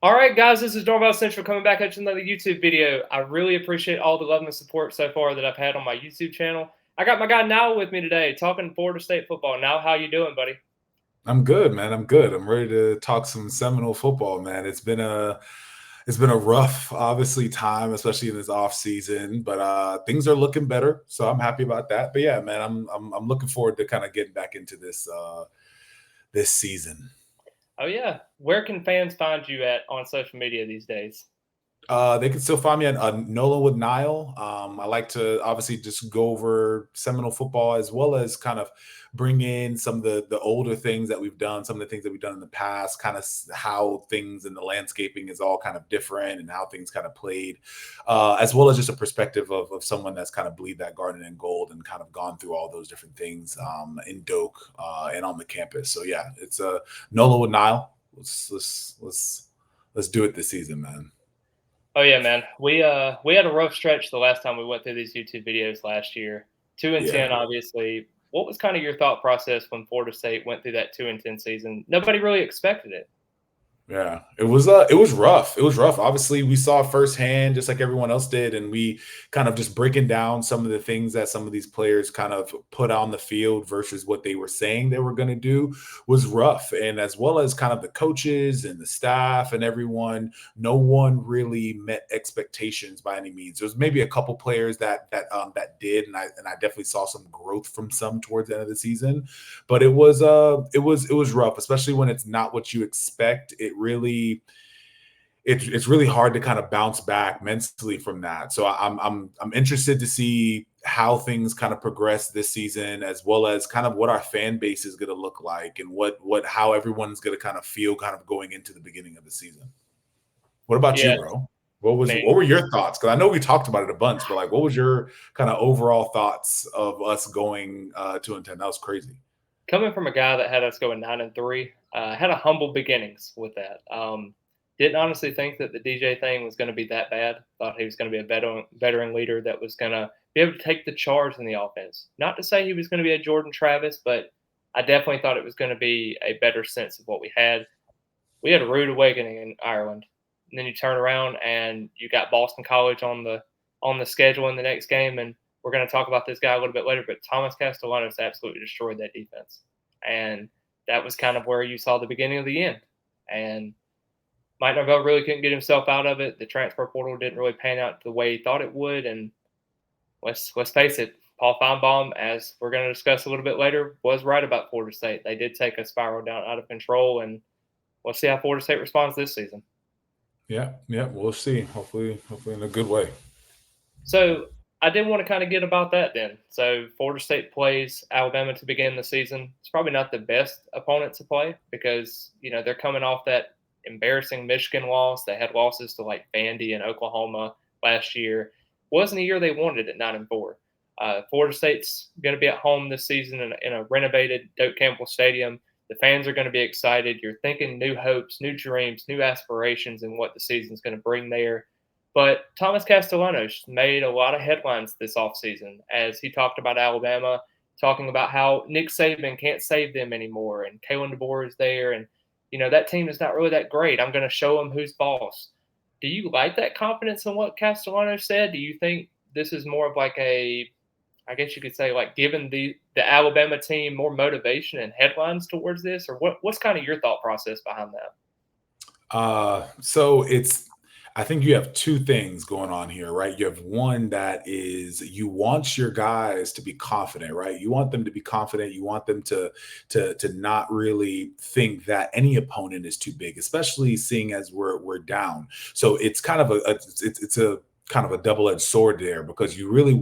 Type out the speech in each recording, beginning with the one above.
All right, guys, this is Doorbell Central coming back at you another YouTube video. I really appreciate all the love and support so far that I've had on my YouTube channel. I got my guy Nile with me today, talking Florida State football. Now, how you doing, buddy? I'm good, man. I'm good. I'm ready to talk some Seminole football, man. It's been a rough, obviously, time, especially in this off season, but things are looking better, so I'm happy about that. But yeah, man, I'm looking forward to kind of getting back into this season. Oh yeah, where can fans find you at on social media these days? They can still find me at Nola with Nile. I like to obviously just go over Seminole football as well as kind of bring in some of the older things that we've done, some of the things that we've done in the past, kind of how things in the landscaping is all kind of different and how things kind of played, as well as just a perspective of someone that's kind of bleed that garden and gold and kind of gone through all those different things in Doak and on the campus. So yeah, it's Nola with Nile. Let's do it this season, man. Oh yeah, man. We had a rough stretch the last time we went through these YouTube videos last year. 2-10, Yeah. obviously. What was kind of your thought process when Florida State went through that 2-10 season? Nobody really expected it. Yeah, it was rough. It was rough. Obviously, we saw firsthand, just like everyone else did, and we kind of just breaking down some of the things that some of these players kind of put on the field versus what they were saying they were going to do was rough. And as well as kind of the coaches and the staff and everyone, no one really met expectations by any means. There was maybe a couple players that did, and I definitely saw some growth from some towards the end of the season, but it was rough, especially when it's not what you expect. It's really hard to kind of bounce back mentally from that. So I'm interested to see how things kind of progress this season, as well as kind of what our fan base is going to look like and what how everyone's going to kind of feel kind of going into the beginning of the season. What about you, Yeah, bro? I mean, What were your thoughts? Because I know we talked about it a bunch, but like, what was your kind of overall thoughts of us going 2-10? That was crazy. coming from a guy that had us going 9-3, had a humble beginnings with that. Didn't honestly think that the DJ thing was going to be that bad. Thought he was going to be a veteran leader that was going to be able to take the charge in the offense. Not to say he was going to be a Jordan Travis, but I definitely thought it was going to be a better sense of what we had. We had a rude awakening in Ireland, and then you turn around and you got Boston College on the schedule in the next game, and we're going to talk about this guy a little bit later. But Thomas Castellanos absolutely destroyed that defense, and that was kind of where you saw the beginning of the end. And Mike Norvell really couldn't get himself out of it. The transfer portal didn't really pan out the way he thought it would, and let's face it, Paul Feinbaum, as we're going to discuss a little bit later, was right about Florida State. They did take a spiral down out of control, and we'll see how Florida State responds this season. Yeah, yeah, we'll see. Hopefully in a good way. So I did want to kind of get about that then. So Florida State plays Alabama to begin the season. It's probably not the best opponent to play because they're coming off that embarrassing Michigan loss. They had losses to like Vandy and Oklahoma last year. Wasn't a year they wanted at 9-4. Florida State's going to be at home this season in a renovated Doak Campbell Stadium. The fans are going to be excited. You're thinking new hopes, new dreams, new aspirations, and what the season's going to bring there. But Thomas Castellanos made a lot of headlines this offseason as he talked about Alabama, talking about how Nick Saban can't save them anymore, and Kalen DeBoer is there, and that team is not really that great. I'm going to show them who's boss. Do you like that confidence in what Castellanos said? Do you think this is more of like I guess you could say, like giving the Alabama team more motivation and headlines towards this, or what's kind of your thought process behind that? So I think you have two things going on here, right? You have one that is you want your guys to be confident, right? You want them to be confident. You want them to not really think that any opponent is too big, especially seeing as we're down. So it's kind of it's a kind of a double-edged sword there because you really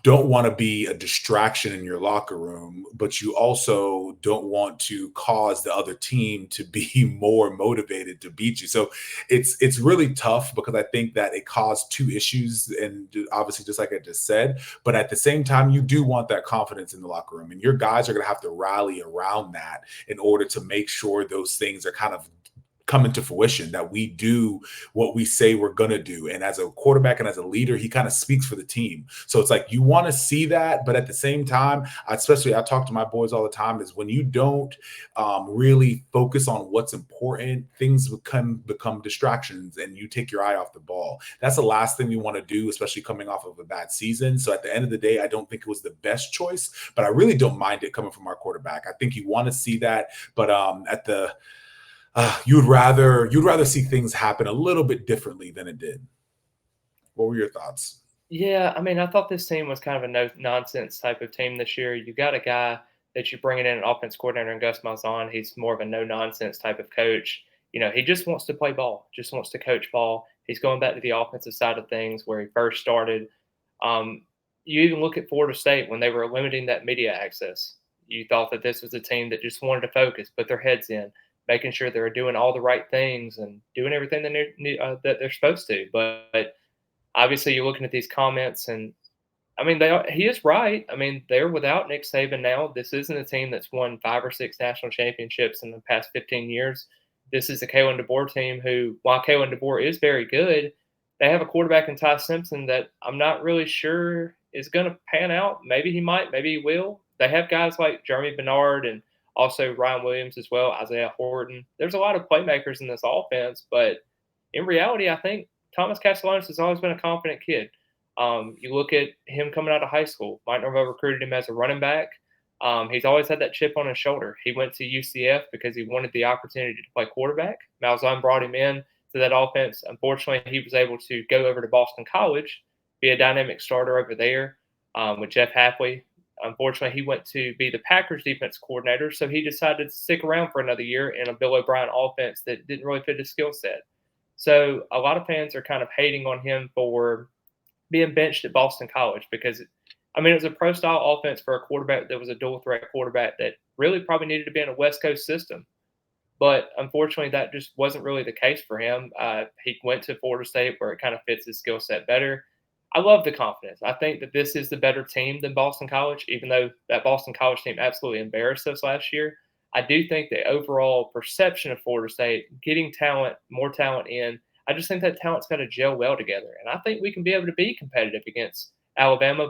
don't want to be a distraction in your locker room, but you also don't want to cause the other team to be more motivated to beat you. So it's really tough because I think that it caused two issues, and obviously, just like I just said, but at the same time, you do want that confidence in the locker room, and your guys are going to have to rally around that in order to make sure those things are kind of come into fruition, that we do what we say we're going to do. And as a quarterback and as a leader, he kind of speaks for the team. So it's like you want to see that, but at the same time, especially I talk to my boys all the time, is when you don't really focus on what's important, things become distractions and you take your eye off the ball. That's the last thing we want to do, especially coming off of a bad season. So at the end of the day, I don't think it was the best choice, but I really don't mind it coming from our quarterback. I think you want to see that, but you'd rather see things happen a little bit differently than it did. What were your thoughts? Yeah, I mean, I thought this team was kind of a no nonsense type of team this year. You got a guy that you're bringing in, an offense coordinator, and Gus Malzahn. He's more of a no nonsense type of coach. He just wants to play ball, just wants to coach ball. He's going back to the offensive side of things where he first started. Um, you even look at Florida State when they were limiting that media access. You thought that this was a team that just wanted to focus, put their heads in, making sure they're doing all the right things and doing everything that they're supposed to. But obviously, you're looking at these comments, and I mean, he is right. I mean, they're without Nick Saban now. This isn't a team that's won 5 or 6 national championships in the past 15 years. This is a Kalen DeBoer team who, while Kalen DeBoer is very good, they have a quarterback in Ty Simpson that I'm not really sure is going to pan out. Maybe he might, maybe he will. They have guys like Jeremy Bernard and also Ryan Williams as well, Isaiah Horton. There's a lot of playmakers in this offense, but in reality, I think Thomas Castellanos has always been a confident kid. You look at him coming out of high school. Mike Norvell recruited him as a running back. He's always had that chip on his shoulder. He went to UCF because he wanted the opportunity to play quarterback. Malzahn brought him in to that offense. Unfortunately, he was able to go over to Boston College, be a dynamic starter over there with Jeff Hafley. Unfortunately, he went to be the Packers defense coordinator, so he decided to stick around for another year in a Bill O'Brien offense that didn't really fit his skill set. So a lot of fans are kind of hating on him for being benched at Boston College because, I mean, it was a pro-style offense for a quarterback that was a dual-threat quarterback that really probably needed to be in a West Coast system. But unfortunately, that just wasn't really the case for him. He went to Florida State where it kind of fits his skill set better. I love the confidence. I think that this is the better team than Boston College, even though that Boston College team absolutely embarrassed us last year. I do think the overall perception of Florida State, getting talent, more talent in, I just think that talent's got to gel well together. And I think we can be able to be competitive against Alabama.